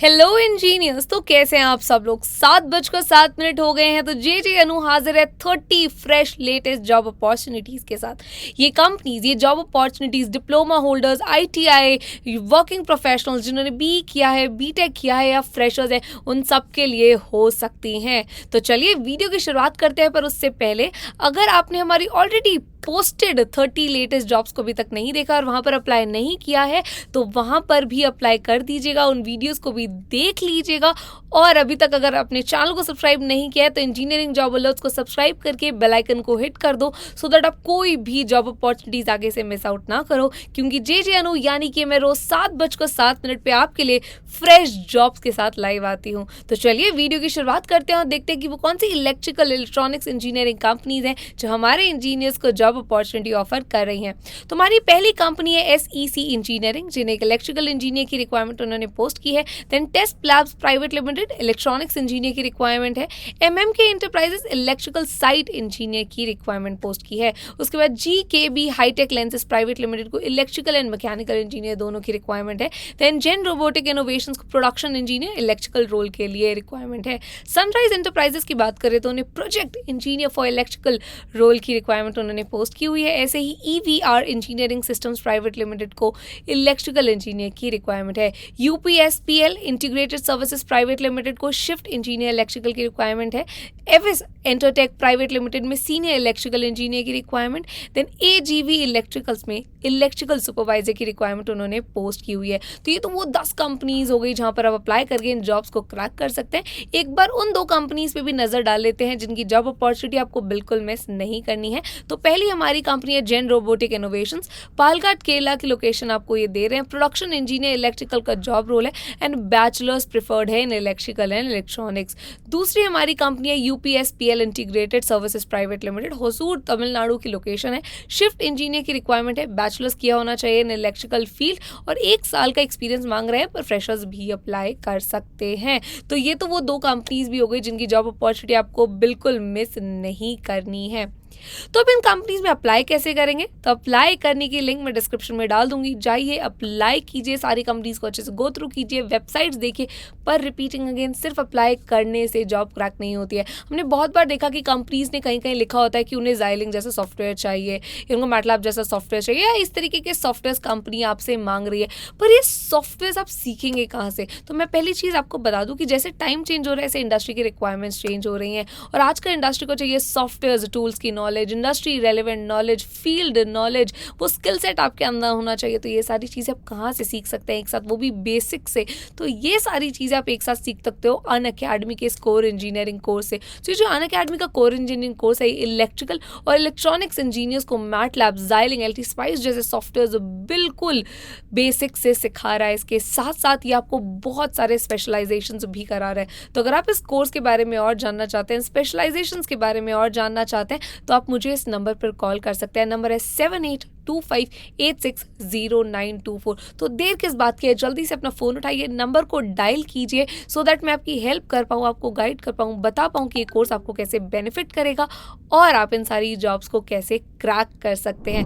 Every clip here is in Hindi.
Hello engineers. तो कैसे हैं आप सब लोग। 7:07 हो गए हैं। तो जे अनु हाजिर है 30 फ्रेश लेटेस्ट जॉब अपॉर्चुनिटीज के साथ। ये कंपनीज, ये job opportunities diploma holders, ITI working professionals जिन्होंने बी किया है, बीटेक किया है या फ्रेशर्स है, उन सब के लिए हो सकती हैं। तो चलिए वीडियो की शुरुआत करते हैं। पर उससे पहले अगर आपने हमारी ऑलरेडी पोस्टेड 30 लेटेस्ट जॉब्स को अभी तक नहीं देखा और वहाँ पर अप्लाई नहीं किया है तो वहाँ पर भी अप्लाई कर दीजिएगा, उन वीडियोस को भी देख लीजिएगा। और अभी तक अगर अपने चैनल को सब्सक्राइब नहीं किया है तो इंजीनियरिंग जॉब अलर्ट्स को सब्सक्राइब करके बेल आइकन को हिट कर दो, सो दैट आप कोई भी जॉब अपॉर्चुनिटीज आगे से मिस आउट ना करो। क्योंकि जे अनु यानी कि मैं रोज 7:07 पे आपके लिए फ्रेश जॉब्स के साथ लाइव आती हूँ। तो चलिए वीडियो की शुरुआत करते हैं और देखते हैं कि वो कौन सी इलेक्ट्रिकल इलेक्ट्रॉनिक्स इंजीनियरिंग कंपनीज हैं जो हमारे इंजीनियर्स को जॉब अपॉर्चुनिटी ऑफर कर रही हैं। तो हमारी पहली कंपनी है SEC इंजीनियरिंग, जिन्हें एक इलेक्ट्रिकल इंजीनियर की रिक्वायरमेंट उन्होंने पोस्ट की है। Then test labs private limited electronics engineer की रिक्वायरमेंट है। MMK enterprises electrical site engineer की रिक्वायरमेंट पोस्ट की है। उसके बाद GKB hi-tech lenses private limited को इलेक्ट्रिकल एंड मैकेनिकल इंजीनियर दोनों की रिक्वायरमेंट है। देन जेन रोबोटिक इनोवेशंस को प्रोडक्शन इंजीनियर इलेक्ट्रिकल रोल के लिए रिक्वायरमेंट है। सनराइज एंटरप्राइजेस की बात करें तो उन्हें project engineer for electrical role की रिक्वायरमेंट उन्होंने पोस्ट की हुई है। ऐसे ही EVR engineering systems private limited को इलेक्ट्रिकल इंजीनियर की रिक्वायरमेंट है। UPSPL integrated services private limited को शिफ्ट इंजीनियर इलेक्ट्रिकल की रिक्वायरमेंट है। एविस एंटरटेक प्राइवेट लिमिटेड में सीनियर इलेक्ट्रिकल इंजीनियर की रिक्वायरमेंट। देन AGV इलेक्ट्रिकल्स में इलेक्ट्रिकल सुपरवाइजर की रिक्वायरमेंट उन्होंने पोस्ट की हुई है। तो ये तो वो 10 कंपनीज हो गई जहां पर आप अप्लाई करके इन जॉब्स को क्रैक कर सकते हैं। एक बार उन 2 कंपनीज पे भी नजर डाल लेते हैं जिनकी जॉब अपॉर्चुनिटी आपको बिल्कुल मिस नहीं करनी है। तो पहली हमारी कंपनी है जेन रोबोटिक इनोवेशंस। पालघाट केरला की लोकेशन आपको ये दे रहे हैं। प्रोडक्शन इंजीनियर इलेक्ट्रिकल का जॉब रोल है एंड बैचलर्स प्रिफर्ड है इन इलेक्ट्रिकल एंड इलेक्ट्रॉनिक्स। दूसरी हमारी कंपनी है UPSPL integrated services private limited, Hosur Tamil Nadu की लोकेशन है। शिफ्ट इंजीनियर की रिक्वायरमेंट है। बैचलर्स किया होना चाहिए इन इलेक्ट्रिकल फील्ड और 1 साल का एक्सपीरियंस मांग रहे हैं, पर फ्रेशर्स भी अप्लाई कर सकते हैं। तो ये तो वो 2 कंपनीज भी हो गई जिनकी जॉब अपॉर्चुनिटी आपको बिल्कुल मिस नहीं करनी है। तो अब इन कंपनीज में अप्लाई कैसे करेंगे? तो अप्लाई करने की लिंक मैं डिस्क्रिप्शन में डाल दूंगी, जाइए अप्लाई कीजिए, सारी कंपनीज को अच्छे से गो थ्रू कीजिए, वेबसाइट्स देखिए। पर रिपीटिंग अगेन, सिर्फ अप्लाई करने से जॉब क्रैक नहीं होती है। हमने बहुत बार देखा कि कंपनीज ने कहीं कहीं लिखा होता है कि उन्हें Xilinx जैसा सॉफ्टवेयर चाहिए, उनको MATLAB जैसा सॉफ्टवेयर चाहिए, या इस तरीके के सॉफ्टवेयर कंपनी आपसे मांग रही है। पर ये सॉफ्टवेयर आप सीखेंगे कहाँ से? तो मैं पहली चीज़ आपको बता दूँ कि जैसे टाइम चेंज हो रहा है ऐसे इंडस्ट्री की रिक्वायरमेंट्स चेंज हो रही हैं और आज का इंडस्ट्री को चाहिए सॉफ्टवेयर टूल्स की knowledge, industry relevant knowledge, field knowledge, वो स्किल सेट आपके अंदर होना चाहिए। तो ये सारी चीज़ें आप कहाँ से सीख सकते हैं एक साथ, वो भी बेसिक से? तो ये सारी चीज़ें आप एक साथ सीख सकते हो अनअकैडमी के इस कोर इंजीनियरिंग कोर्स से। तो ये जो अनअकैडमी का कोर इंजीनियरिंग कोर्स है, इलेक्ट्रिकल और इलेक्ट्रॉनिक्स इंजीनियर्स को MATLAB, Xilinx, LTSpice जैसे सॉफ्टवेयर बिल्कुल बेसिक से सिखा रहा है। इसके साथ साथ ये आपको बहुत सारे स्पेशलाइजेशन भी करा रहा है। तो अगर आप इस कोर्स के बारे में और जानना चाहते हैं, स्पेशलाइजेशन के बारे में और जानना चाहते हैं, तो आप मुझे इस नंबर पर कॉल कर सकते हैं। नंबर है 7825860924। तो देर किस बात की है, जल्दी से अपना फ़ोन उठाइए, नंबर को डायल कीजिए, सो दैट मैं आपकी हेल्प कर पाऊँ, आपको गाइड कर पाऊँ, बता पाऊँ कि ये कोर्स आपको कैसे बेनिफिट करेगा और आप इन सारी जॉब्स को कैसे क्रैक कर सकते हैं।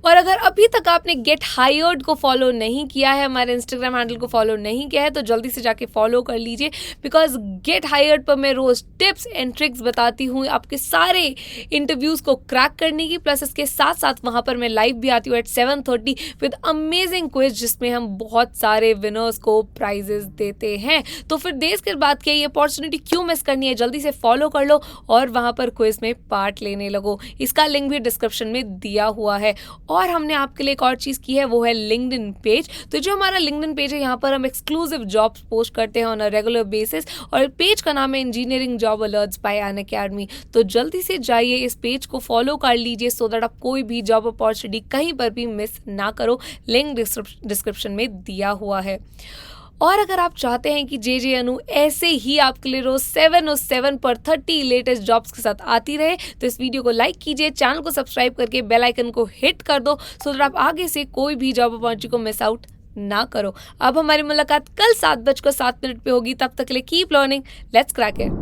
और अगर अभी तक आपने गेट हायर्ड को फॉलो नहीं किया है, हमारे इंस्टाग्राम हैंडल को फॉलो नहीं किया है, तो जल्दी से जाके फॉलो कर लीजिए। बिकॉज गेट हायर्ड पर मैं रोज़ टिप्स एंड ट्रिक्स बताती हूँ आपके सारे इंटरव्यूज़ को क्रैक करने की। प्लस इसके साथ साथ वहाँ पर मैं लाइव भी आती हूँ एट 7:30 विद अमेजिंग क्विज, जिसमें हम बहुत सारे विनर्स को प्राइजेस देते हैं। तो फिर देश के बाद क्या, ये अपॉर्चुनिटी क्यों मिस करनी है? जल्दी से फॉलो कर लो और वहाँ पर क्विज में पार्ट लेने लगो। इसका लिंक भी डिस्क्रिप्शन में दिया हुआ है। और हमने आपके लिए एक और चीज़ की है, वो है लिंक्डइन पेज। तो जो हमारा लिंक्डइन पेज है, यहाँ पर हम एक्सक्लूसिव जॉब्स पोस्ट करते हैं ऑन अ रेगुलर बेसिस, और पेज का नाम है engineering job alerts bye Unacademy. तो जल्दी से जाइए, इस पेज को फॉलो कर लीजिए, सो दैट आप कोई भी जॉब अपॉर्चुनिटी कहीं पर भी मिस ना करो। लिंक डिस्क्रिप्शन में दिया हुआ है। और अगर आप चाहते हैं कि जे अनु ऐसे ही आपके लिए रोज 7:07 पर 30 लेटेस्ट जॉब्स के साथ आती रहे, तो इस वीडियो को लाइक कीजिए, चैनल को सब्सक्राइब करके बेल आइकन को हिट कर दो, सो दैट आप आगे से कोई भी जॉब अपॉर्चुनिटी को मिस आउट ना करो। अब हमारी मुलाकात कल 7:07 पे होगी। तब तक के लिए keep learning, let's crack it.